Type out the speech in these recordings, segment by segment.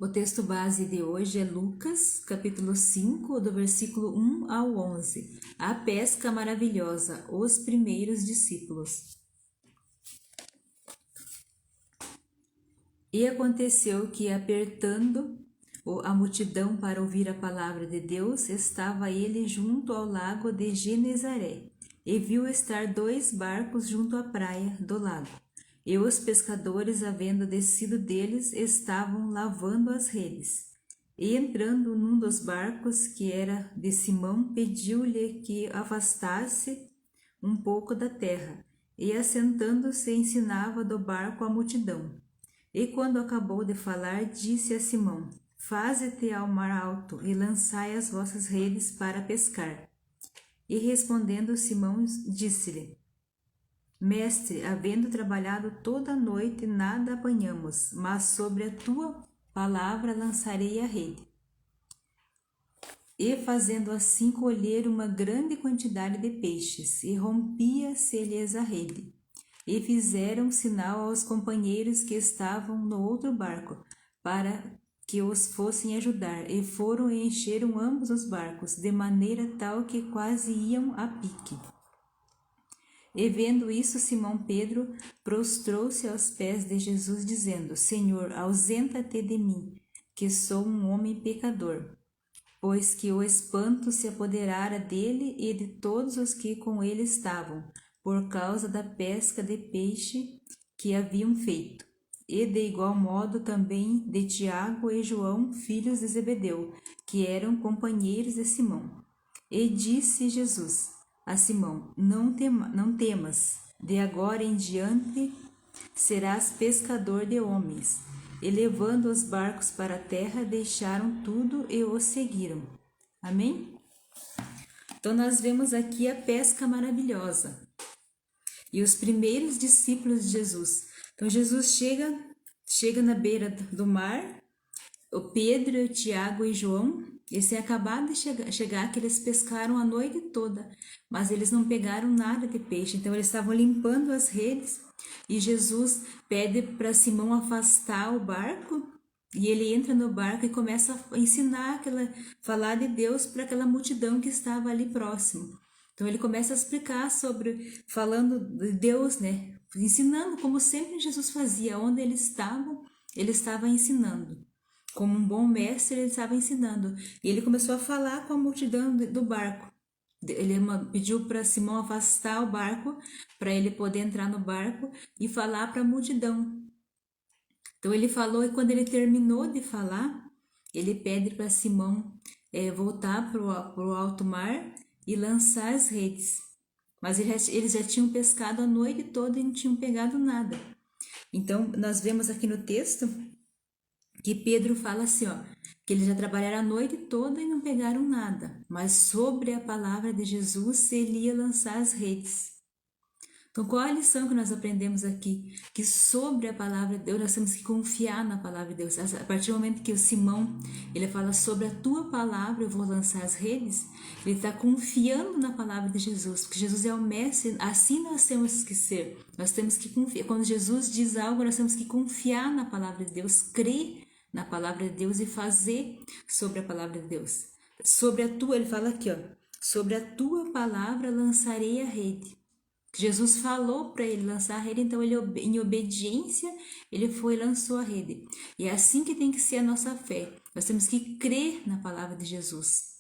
O texto base de hoje é Lucas, capítulo 5, do versículo 1 ao 11. A pesca maravilhosa, os primeiros discípulos. E aconteceu que, apertando a multidão para ouvir a palavra de Deus, estava ele junto ao lago de Genezaré, e viu estar 2 barcos junto à praia do lago. E os pescadores, havendo descido deles, estavam lavando as redes. E entrando num dos barcos, que era de Simão, pediu-lhe que afastasse um pouco da terra, e assentando-se ensinava do barco a multidão. E quando acabou de falar, disse a Simão: Faze-te ao mar alto e lançai as vossas redes para pescar. E respondendo Simão, disse-lhe: Mestre, havendo trabalhado toda a noite, nada apanhamos, mas sobre a tua palavra lançarei a rede. E fazendo assim, colher uma grande quantidade de peixes, e rompia-se-lhes a rede. E fizeram sinal aos companheiros que estavam no outro barco, para que os fossem ajudar, e foram e encheram ambos os barcos, de maneira tal que quase iam a pique. E vendo isso, Simão Pedro prostrou-se aos pés de Jesus, dizendo: Senhor, ausenta-te de mim, que sou um homem pecador. Pois que o espanto se apoderara dele e de todos os que com ele estavam, por causa da pesca de peixe que haviam feito. E de igual modo também de Tiago e João, filhos de Zebedeu, que eram companheiros de Simão. E disse Jesus a Simão: não temas, de agora em diante serás pescador de homens. E levando os barcos para a terra, deixaram tudo e o seguiram. Amém? Então nós vemos aqui a pesca maravilhosa e os primeiros discípulos de Jesus. Então Jesus chega na beira do mar, o Pedro, o Tiago e João, eles têm acabado de chegar, que eles pescaram a noite toda, mas eles não pegaram nada de peixe, então eles estavam limpando as redes, e Jesus pede para Simão afastar o barco, e ele entra no barco e começa a ensinar, falar de Deus para aquela multidão que estava ali próximo. Então ele começa a explicar falando de Deus, né? Ensinando como sempre Jesus fazia, onde ele estava ensinando. Como um bom mestre, ele estava ensinando. E ele começou a falar com a multidão do barco. Ele pediu para Simão afastar o barco, para ele poder entrar no barco e falar para a multidão. Então ele falou, e quando ele terminou de falar, ele pede para Simão voltar para o alto mar e lançar as redes. Mas eles já tinham pescado a noite toda e não tinham pegado nada. Então, nós vemos aqui no texto que Pedro fala assim, que eles já trabalharam a noite toda e não pegaram nada, mas sobre a palavra de Jesus ele ia lançar as redes. Então, qual a lição que nós aprendemos aqui? Que sobre a palavra de Deus, nós temos que confiar na palavra de Deus. A partir do momento que o Simão, ele fala sobre a tua palavra, eu vou lançar as redes, ele está confiando na palavra de Jesus, porque Jesus é o mestre, assim nós temos que ser. Nós temos que confiar. Quando Jesus diz algo, nós temos que confiar na palavra de Deus, crer na palavra de Deus e fazer sobre a palavra de Deus. Ele fala aqui, sobre a tua palavra lançarei a rede. Jesus falou para ele lançar a rede, então ele, em obediência, ele foi e lançou a rede. E é assim que tem que ser a nossa fé. Nós temos que crer na palavra de Jesus.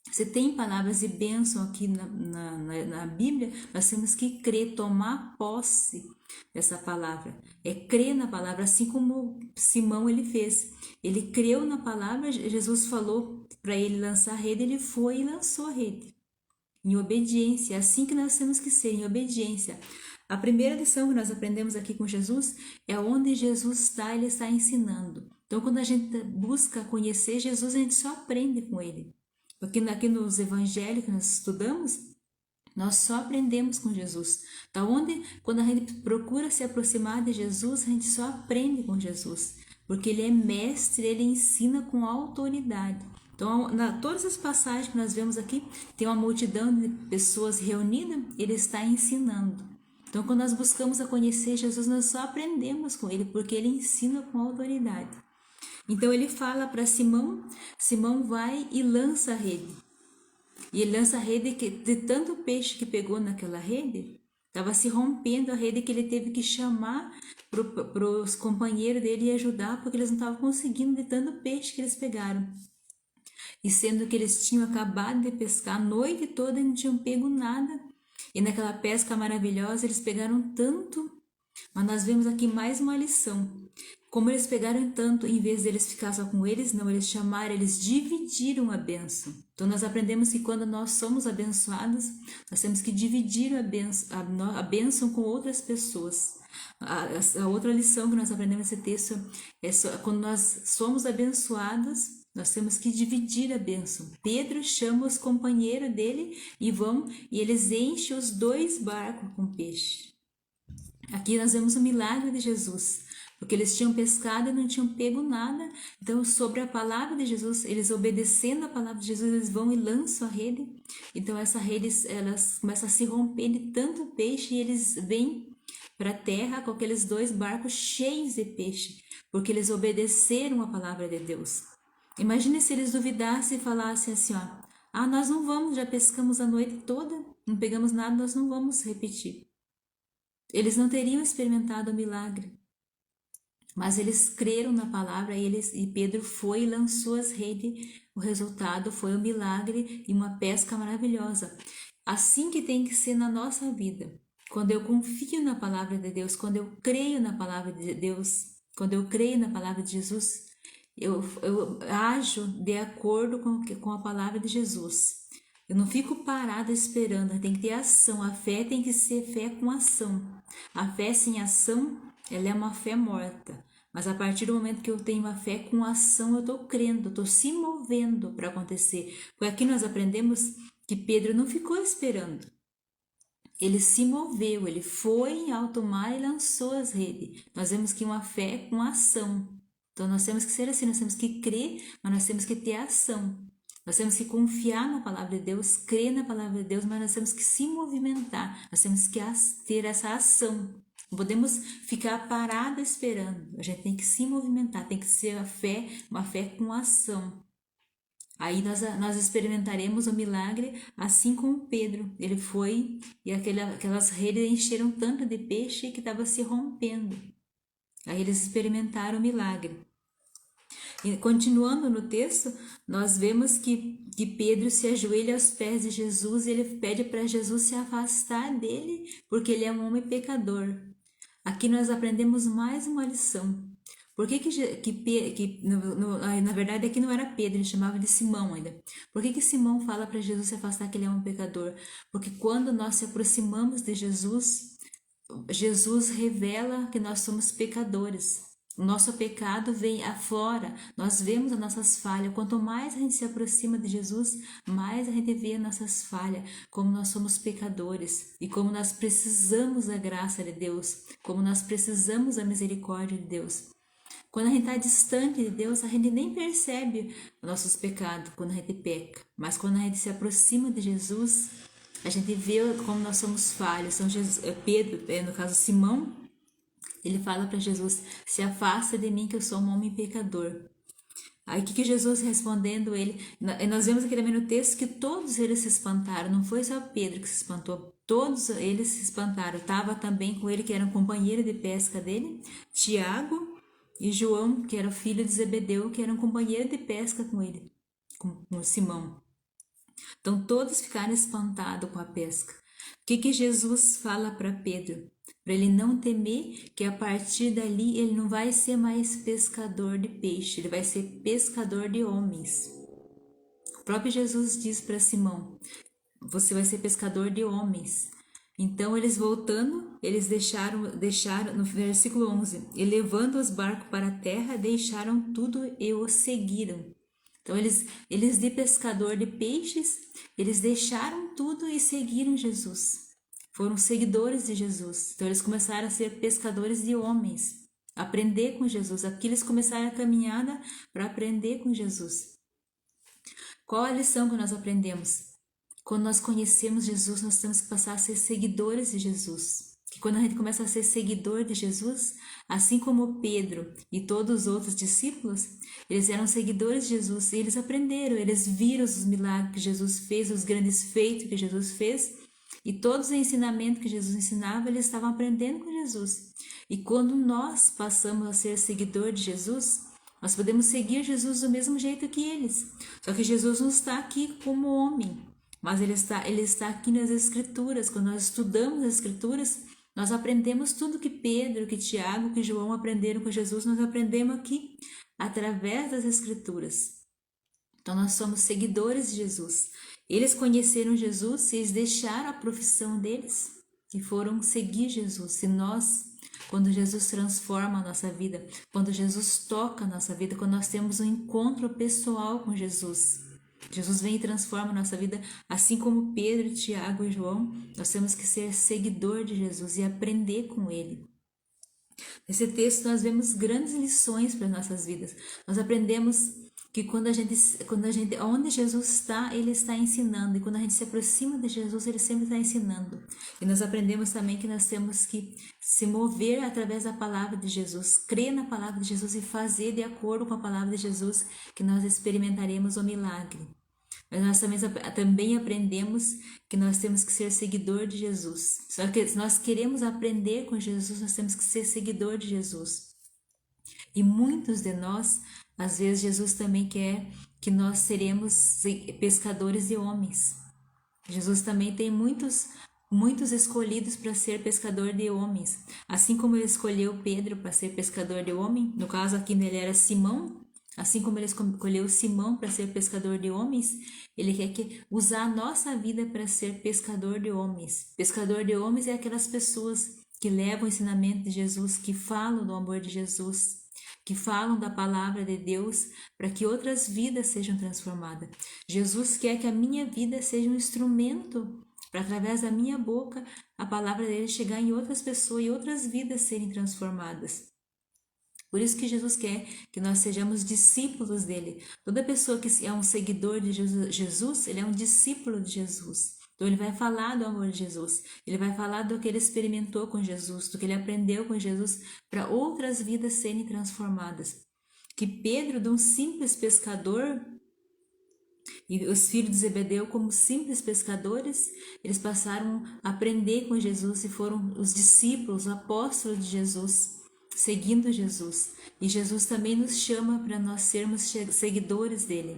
Se tem palavras de bênção aqui na Bíblia, nós temos que crer, tomar posse dessa palavra. É crer na palavra, assim como Simão ele fez. Ele creu na palavra, Jesus falou para ele lançar a rede, ele foi e lançou a rede. Em obediência, é assim que nós temos que ser, em obediência. A primeira lição que nós aprendemos aqui com Jesus é onde Jesus está, ele está ensinando. Então, quando a gente busca conhecer Jesus, a gente só aprende com ele. Porque aqui nos evangelhos que nós estudamos, nós só aprendemos com Jesus. Então, quando a gente procura se aproximar de Jesus, a gente só aprende com Jesus. Porque ele é mestre, ele ensina com autoridade. Então, todas as passagens que nós vemos aqui, tem uma multidão de pessoas reunidas, ele está ensinando. Então, quando nós buscamos a conhecer Jesus, nós só aprendemos com ele, porque ele ensina com autoridade. Então ele fala para Simão, Simão vai e lança a rede. E ele lança a rede que de tanto peixe que pegou naquela rede, estava se rompendo a rede, que ele teve que chamar para os companheiros dele e ajudar, porque eles não estavam conseguindo de tanto peixe que eles pegaram. E sendo que eles tinham acabado de pescar a noite toda e não tinham pego nada. E naquela pesca maravilhosa eles pegaram tanto. Mas nós vemos aqui mais uma lição. Como eles pegaram tanto, em vez deles ficar só com eles, não, eles chamaram, eles dividiram a bênção. Então nós aprendemos que quando nós somos abençoados, nós temos que dividir a bênção com outras pessoas. A outra lição que nós aprendemos nesse texto é quando nós somos abençoados, nós temos que dividir a bênção. Pedro chama os companheiros dele e vão, e eles enchem os 2 barcos com peixe. Aqui nós vemos o milagre de Jesus, porque eles tinham pescado e não tinham pego nada. Então, sobre a palavra de Jesus, eles obedecendo a palavra de Jesus, eles vão e lançam a rede. Então, essa rede, elas começam a se romper de tanto peixe, e eles vêm para a terra com aqueles 2 barcos cheios de peixe, porque eles obedeceram a palavra de Deus. Imagine se eles duvidassem e falassem assim, ó, nós não vamos, já pescamos a noite toda, não pegamos nada, nós não vamos repetir. Eles não teriam experimentado o milagre, mas eles creram na palavra, e Pedro foi e lançou as redes. O resultado foi um milagre e uma pesca maravilhosa. Assim que tem que ser na nossa vida. Quando eu confio na palavra de Deus, quando eu creio na palavra de Deus, quando eu creio na palavra de Jesus, eu ajo de acordo com a palavra de Jesus. Eu não fico parada esperando, tem que ter ação. A fé tem que ser fé com ação. A fé sem ação, ela é uma fé morta. Mas a partir do momento que eu tenho uma fé com ação, eu estou crendo, estou se movendo para acontecer. Porque aqui nós aprendemos que Pedro não ficou esperando. Ele se moveu, ele foi em alto mar e lançou as redes. Nós vemos que uma fé com ação. Então nós temos que ser assim, nós temos que crer, mas nós temos que ter ação. Nós temos que confiar na palavra de Deus, crer na palavra de Deus, mas nós temos que se movimentar, nós temos que ter essa ação. Não podemos ficar parado esperando, a gente tem que se movimentar, tem que ser a fé, uma fé com ação. Aí nós experimentaremos o milagre assim como Pedro. Ele foi e aquelas redes encheram tanto de peixe que estava se rompendo. Aí eles experimentaram o milagre. E continuando no texto, nós vemos que Pedro se ajoelha aos pés de Jesus e ele pede para Jesus se afastar dele, porque ele é um homem pecador. Aqui nós aprendemos mais uma lição. Por na verdade aqui não era Pedro, ele chamava de Simão ainda. Por que Simão fala para Jesus se afastar, que ele é um pecador? Porque quando nós se aproximamos de Jesus, Jesus revela que nós somos pecadores. O nosso pecado vem aflora, nós vemos as nossas falhas. Quanto mais a gente se aproxima de Jesus, mais a gente vê as nossas falhas, como nós somos pecadores e como nós precisamos da graça de Deus, como nós precisamos da misericórdia de Deus. Quando a gente está distante de Deus, a gente nem percebe os nossos pecados quando a gente peca. Mas quando a gente se aproxima de Jesus, a gente vê como nós somos falhos. Então, Pedro, no caso Simão, ele fala para Jesus, se afasta de mim que eu sou um homem pecador. Aí o que Jesus respondendo ele, nós vemos aqui também no texto que todos eles se espantaram, não foi só Pedro que se espantou, todos eles se espantaram. Estava também com ele, que era um companheiro de pesca dele, Tiago e João, que era filho de Zebedeu, que era um companheiro de pesca com ele, com Simão. Então todos ficaram espantados com a pesca. O que Jesus fala para Pedro? Para ele não temer, que a partir dali ele não vai ser mais pescador de peixe, ele vai ser pescador de homens. O próprio Jesus diz para Simão, você vai ser pescador de homens. Então eles voltando, eles deixaram no versículo 11, e levando os barcos para a terra, deixaram tudo e o seguiram. Então eles de pescador de peixes, eles deixaram tudo e seguiram Jesus. Foram seguidores de Jesus. Então eles começaram a ser pescadores de homens, aprender com Jesus. Aqui eles começaram a caminhada para aprender com Jesus. Qual a lição que nós aprendemos? Quando nós conhecemos Jesus, nós temos que passar a ser seguidores de Jesus. que quando a gente começa a ser seguidor de Jesus, assim como Pedro e todos os outros discípulos, eles eram seguidores de Jesus e eles aprenderam, eles viram os milagres que Jesus fez, os grandes feitos que Jesus fez, e todos os ensinamentos que Jesus ensinava, eles estavam aprendendo com Jesus. E quando nós passamos a ser seguidor de Jesus, nós podemos seguir Jesus do mesmo jeito que eles. Só que Jesus não está aqui como homem, mas ele está aqui nas Escrituras. Quando nós estudamos as Escrituras, nós aprendemos tudo que Pedro, que Tiago, que João aprenderam com Jesus, nós aprendemos aqui através das Escrituras. Então nós somos seguidores de Jesus. Eles conheceram Jesus e eles deixaram a profissão deles e foram seguir Jesus. E nós, quando Jesus transforma a nossa vida, quando Jesus toca a nossa vida, quando nós temos um encontro pessoal com Jesus, Jesus vem e transforma a nossa vida, assim como Pedro, Tiago e João, nós temos que ser seguidor de Jesus e aprender com ele. Nesse texto nós vemos grandes lições para as nossas vidas. Nós aprendemos que quando a gente, onde Jesus está, ele está ensinando, e quando a gente se aproxima de Jesus, ele sempre está ensinando. E nós aprendemos também que nós temos que se mover através da palavra de Jesus, crer na palavra de Jesus e fazer de acordo com a palavra de Jesus, que nós experimentaremos o milagre. Mas nós também aprendemos que nós temos que ser seguidor de Jesus. Só que se nós queremos aprender com Jesus, nós temos que ser seguidor de Jesus. E muitos de nós, às vezes, Jesus também quer que nós seremos pescadores de homens. Jesus também tem muitos escolhidos para ser pescador de homens. Assim como ele escolheu Pedro para ser pescador de homem, no caso aqui ele era Simão, assim como ele escolheu Simão para ser pescador de homens, ele quer usar a nossa vida para ser pescador de homens. Pescador de homens é aquelas pessoas que levam o ensinamento de Jesus, que falam do amor de Jesus, que falam da palavra de Deus para que outras vidas sejam transformadas. Jesus quer que a minha vida seja um instrumento para, através da minha boca, a palavra dele chegar em outras pessoas e outras vidas serem transformadas. Por isso que Jesus quer que nós sejamos discípulos dele. Toda pessoa que é um seguidor de Jesus, ele é um discípulo de Jesus. Então ele vai falar do amor de Jesus, ele vai falar do que ele experimentou com Jesus, do que ele aprendeu com Jesus, para outras vidas serem transformadas. Que Pedro, de um simples pescador, e os filhos de Zebedeu, como simples pescadores, eles passaram a aprender com Jesus e foram os discípulos, os apóstolos de Jesus, seguindo Jesus. E Jesus também nos chama para nós sermos seguidores dele,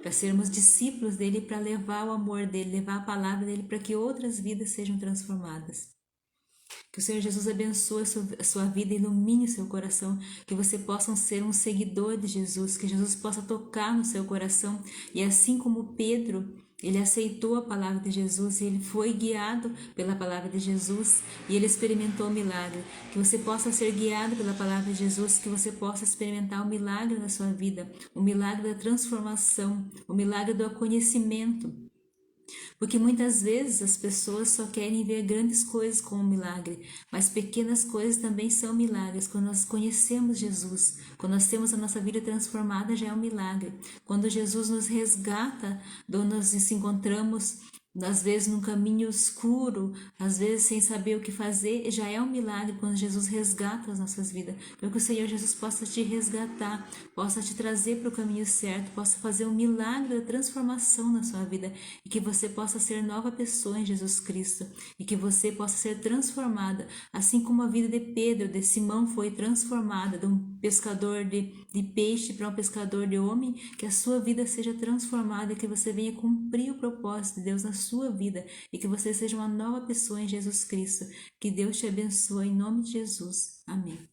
para sermos discípulos dele, para levar o amor dele, levar a palavra dele, para que outras vidas sejam transformadas. Que o Senhor Jesus abençoe a sua vida, ilumine o seu coração, que você possa ser um seguidor de Jesus, que Jesus possa tocar no seu coração, e assim como Pedro, ele aceitou a palavra de Jesus e ele foi guiado pela palavra de Jesus e ele experimentou o milagre. Que você possa ser guiado pela palavra de Jesus, que você possa experimentar o milagre na sua vida, o milagre da transformação, o milagre do conhecimento. Porque muitas vezes as pessoas só querem ver grandes coisas como milagre, mas pequenas coisas também são milagres. Quando nós conhecemos Jesus, quando nós temos a nossa vida transformada, já é um milagre. Quando Jesus nos resgata, quando nós nos encontramos às vezes num caminho escuro, às vezes sem saber o que fazer, já é um milagre quando Jesus resgata as nossas vidas. Então que o Senhor Jesus possa te resgatar, possa te trazer para o caminho certo, possa fazer um milagre da transformação na sua vida e que você possa ser nova pessoa em Jesus Cristo e que você possa ser transformada, assim como a vida de Pedro, de Simão foi transformada, de um pescador de peixe para um pescador de homem, que a sua vida seja transformada e que você venha cumprir o propósito de Deus na sua vida e que você seja uma nova pessoa em Jesus Cristo. Que Deus te abençoe em nome de Jesus. Amém.